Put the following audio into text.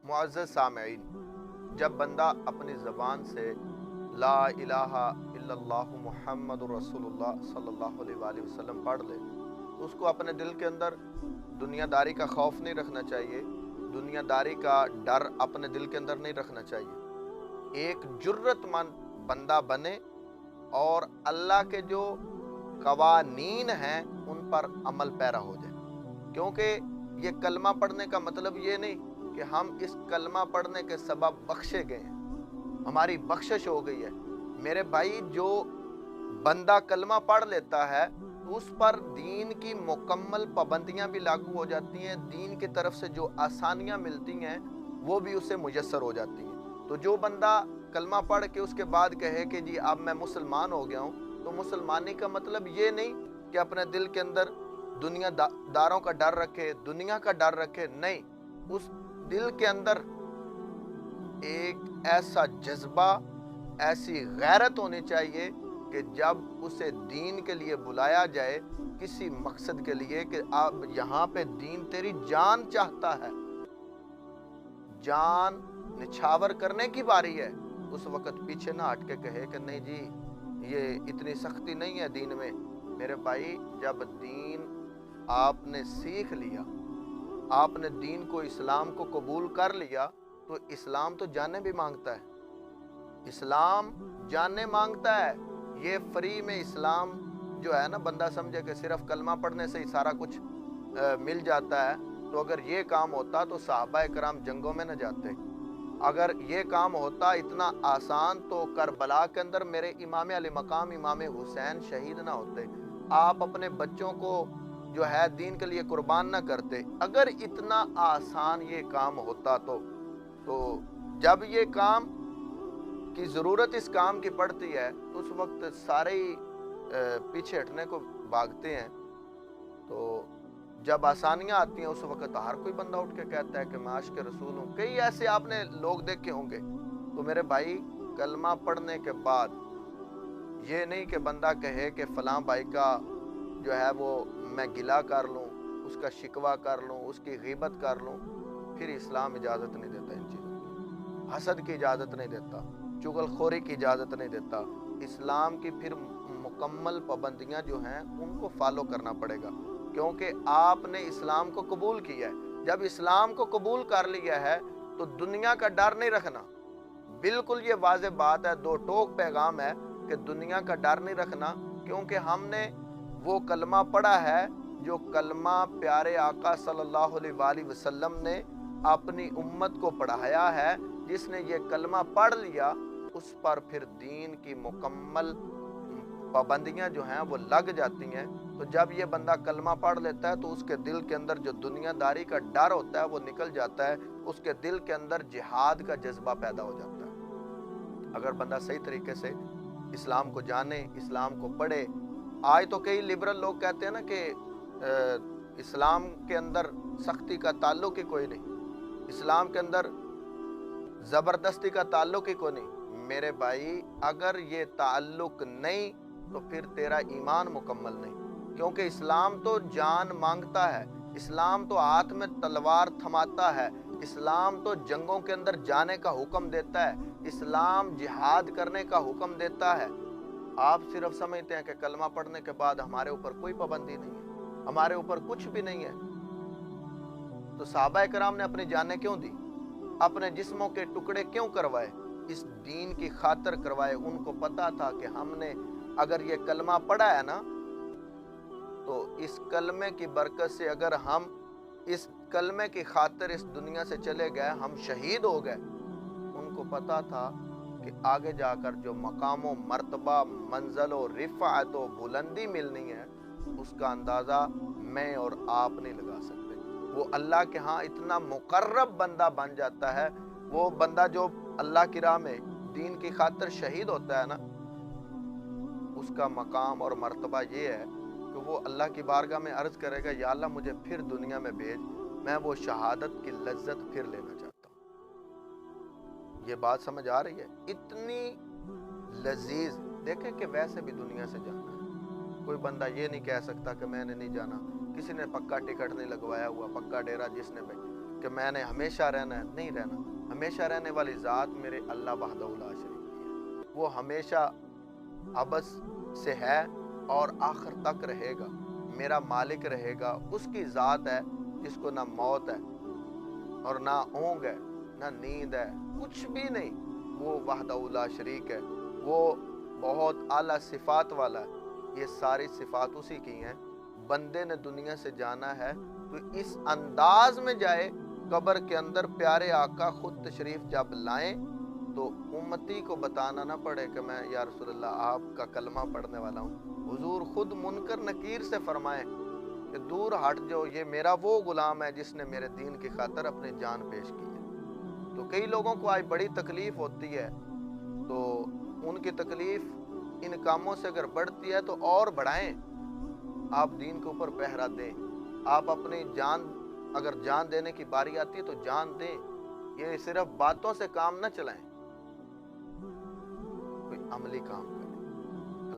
मुअज़्ज़ज़ सामईन, जब बंदा अपनी ज़बान से ला इलाहा इल्लल्लाहु मुहम्मदुर रसूलुल्लाह सल्लल्लाहु अलैहि वसल्लम पढ़ ले तो उसको अपने दिल के अंदर दुनियादारी का खौफ नहीं रखना चाहिए, दुनियादारी का डर अपने दिल के अंदर नहीं रखना चाहिए। एक जुर्रतमंद बंदा बने और अल्लाह के जो कवानीन हैं उन पर अमल पैरा हो जाए। क्योंकि ये कलमा पढ़ने का मतलब ये नहीं कि हम इस कलमा पढ़ने के सबब बख्शे गए हैं, हमारी बख्शिश हो गई है। मेरे भाई, जो बंदा कलमा पढ़ लेता है तो उस पर दीन की मुकम्मल पाबंदियां भी लागू हो जाती हैं, दीन की तरफ से जो आसानियां मिलती हैं वो भी उसे मुयस्सर हो जाती हैं। तो जो बंदा कलमा पढ़ के उसके बाद कहे कि जी अब मैं मुसलमान हो गया हूँ, तो मुसलमानी का मतलब ये नहीं कि अपने दिल के अंदर दुनियादारों का डर रखे, दुनिया का डर रखे, नहीं। उस दिल के अंदर एक ऐसा जज्बा, ऐसी गैरत होनी चाहिए कि जब उसे दीन के लिए बुलाया जाए, किसी मकसद के लिए कि अब यहाँ पे दीन तेरी जान चाहता है, जान निछावर करने की बारी है, उस वक्त पीछे ना हट के कहे कि नहीं जी ये इतनी सख्ती नहीं है दीन में। मेरे भाई, जब दीन आपने सीख लिया, आपने दीन को, इस्लाम को कबूल कर लिया, तो इस्लाम तो जाने भी मांगता है, इस्लाम जाने मांगता है। ये फ्री में इस्लाम जो है ना, बंदा समझे कि सिर्फ कलमा पढ़ने से ही सारा कुछ मिल जाता है। तो अगर ये काम होता तो सहाबा कराम जंगों में न जाते, अगर ये काम होता इतना आसान तो करबला के अंदर मेरे इमाम अली मकाम इमाम हुसैन शहीद ना होते, आप अपने बच्चों को जो है दीन के लिए कुर्बान ना करते। अगर इतना आसान ये काम होता तो जब ये काम की ज़रूरत इस काम की पड़ती है तो उस वक्त सारे ही पीछे हटने को भागते हैं। तो जब आसानियां आती हैं उस वक्त हर कोई बंदा उठ के कहता है कि मैं आशिक रसूल हूँ। कई ऐसे आपने लोग देखे होंगे। तो मेरे भाई, कलमा पढ़ने के बाद ये नहीं कि बंदा कहे कि फलां भाई का जो है वो मैं गिला कर लूँ, उसका शिकवा कर लूँ, उसकी गीबत कर लूँ, फिर इस्लाम इजाज़त नहीं देता इन चीज़ों की। हसद की इजाज़त नहीं देता, चुगलखोरी की इजाज़त नहीं देता। इस्लाम की फिर मुकम्मल पाबंदियाँ जो हैं उनको फॉलो करना पड़ेगा, क्योंकि आपने इस्लाम को कबूल किया है। जब इस्लाम को कबूल कर लिया है तो दुनिया का डर नहीं रखना। बिल्कुल ये वाज़ेह बात है, दो टोक पैगाम है कि दुनिया का डर नहीं रखना, क्योंकि हमने वो कलमा पढ़ा है जो कलमा प्यारे आका सल्लल्लाहु अलैहि वसल्लम ने अपनी उम्मत को पढ़ाया है। जिसने ये कलमा पढ़ लिया उस पर फिर दीन की मुकम्मल पाबंदियां जो हैं वो लग जाती हैं। तो जब ये बंदा कलमा पढ़ लेता है तो उसके दिल के अंदर जो दुनियादारी का डर होता है वो निकल जाता है, उसके दिल के अंदर जिहाद का जज्बा पैदा हो जाता है। अगर बंदा सही तरीके से इस्लाम को जाने, इस्लाम को पढ़े। आज तो कई लिबरल लोग कहते हैं ना कि इस्लाम के अंदर सख्ती का ताल्लुक ही कोई नहीं, इस्लाम के अंदर ज़बरदस्ती का ताल्लुक ही कोई नहीं। मेरे भाई, अगर ये ताल्लुक नहीं तो फिर तेरा ईमान मुकम्मल नहीं, क्योंकि इस्लाम तो जान मांगता है, इस्लाम तो हाथ में तलवार थमाता है, इस्लाम तो जंगों के अंदर जाने का हुक्म देता है, इस्लाम जिहाद करने का हुक्म देता है। आप सिर्फ समझते हैं कि कलमा पढ़ने के बाद हमारे ऊपर कोई पाबंदी नहीं है, हमारे ऊपर कुछ भी नहीं है। तो सहाबा कराम ने अपनी जानें क्यों दी, अपने जिस्मों के टुकड़े क्यों करवाए? इस दीन की खातिर करवाए। उनको पता था कि हमने अगर ये कलमा पढ़ा है ना तो इस कलमे की बरकत से अगर हम इस कलमे की खातिर इस दुनिया से चले गए, हम शहीद हो गए। उनको पता था कि आगे जाकर जो मकामो मर्तबा, मंज़लो, रिफ़अत व बुलंदी मिलनी है उसका अंदाज़ा मैं और आप नहीं लगा सकते। वो अल्लाह के यहाँ इतना मुकर्रब बंदा बन जाता है। वो बंदा जो अल्लाह की राह में दीन की खातिर शहीद होता है ना, उसका मकाम और मर्तबा ये है कि वो अल्लाह की बारगाह में अर्ज़ करेगा, या अल्लाह मुझे फिर दुनिया में भेज, मैं वो शहादत की लज्जत फिर लेना चाहता हूँ। ये बात समझ आ रही है? इतनी लजीज। देखें कि वैसे भी दुनिया से जाना है, कोई बंदा ये नहीं कह सकता कि मैंने नहीं जाना। किसी ने पक्का टिकट नहीं लगवाया हुआ, पक्का डेरा जिसने کہ میں نے ہمیشہ رہنا ہے، نہیں رہنا۔ ہمیشہ رہنے والی ذات میرے اللہ وحدہ لا شریک کی ہے، وہ ہمیشہ ابس سے ہے اور آخر تک رہے گا، میرا مالک رہے گا۔ اس کی ذات ہے جس کو نہ موت ہے اور نہ اونگ ہے، نہ نیند ہے، کچھ بھی نہیں۔ وہ وحدہ لا شریک ہے، وہ بہت اعلیٰ صفات والا ہے۔ یہ ساری صفات اسی کی ہیں۔ بندے نے دنیا سے جانا ہے تو اس انداز میں جائے، قبر کے اندر پیارے آقا خود تشریف جب لائیں تو امتی کو بتانا نہ پڑے کہ میں یا رسول اللہ آپ کا کلمہ پڑھنے والا ہوں۔ حضور خود منکر نکیر سے فرمائیں کہ دور ہٹ جاؤ، یہ میرا وہ غلام ہے جس نے میرے دین کی خاطر اپنی جان پیش کی ہے۔ تو کئی لوگوں کو آج بڑی تکلیف ہوتی ہے، تو ان کی تکلیف ان کاموں سے اگر بڑھتی ہے تو اور بڑھائیں۔ آپ دین کے اوپر پہرا دیں، آپ اپنی جان، اگر جان دینے کی باری آتی ہے تو جان دیں۔ یہ صرف باتوں سے کام نہ چلائیں، کوئی عملی کام کریں۔